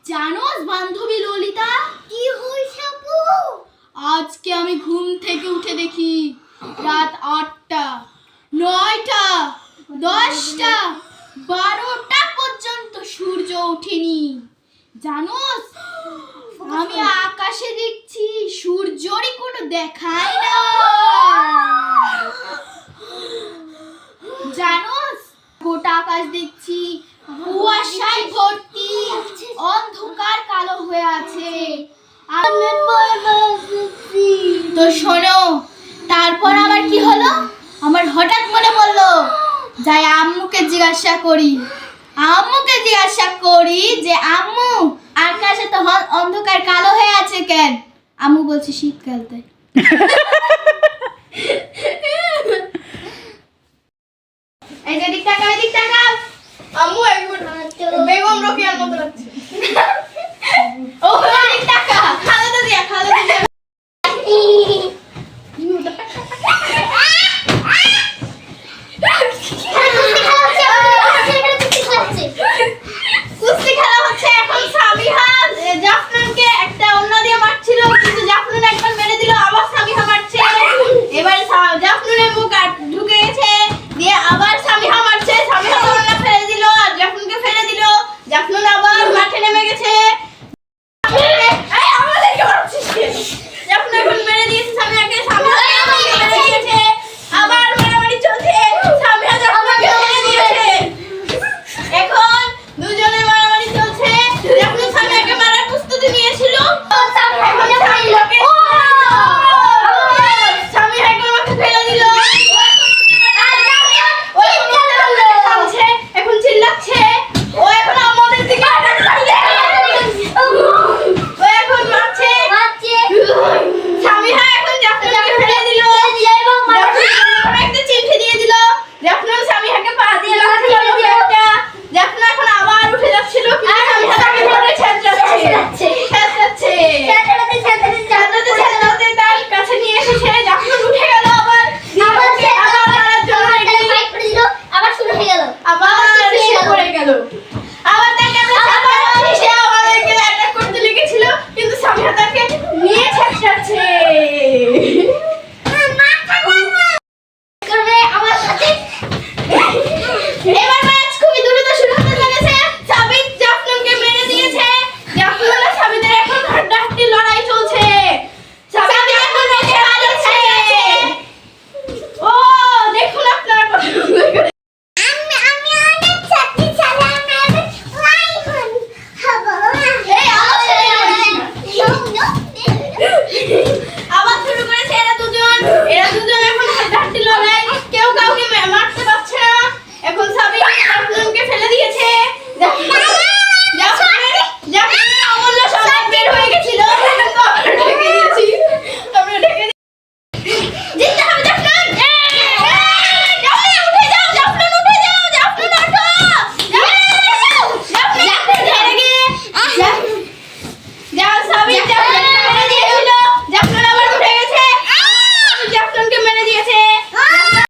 জানোস বান্ধবী ললিতা, কি হইছে আপু? আজকে আমি ঘুম থেকে উঠে দেখি রাত 8টা, 9টা, 10টা, 12টা পর্যন্ত সূর্য ওঠেনি। জানোস, আমি আকাশে দেখছি সূর্যরই কোনো দেখাই না। জানোস, গোটা আকাশ দেখছি কুয়াশায় ভর্তি, অন্ধকার কালো হয়ে আছে। তো শোনো, তারপর আবার কি হলো? আমার হঠাৎ মনে পড়লো, যাই আম্মুকে জিজ্ঞাসা করি যে আম্মু, আকাশে তো অন্ধকার কালো হয়ে আছে কেন? আম্মু বলছে শীতকাল তাই। এই যে দিক তাকাও। আম্মু একবার বেগম রোকেয়ার মতো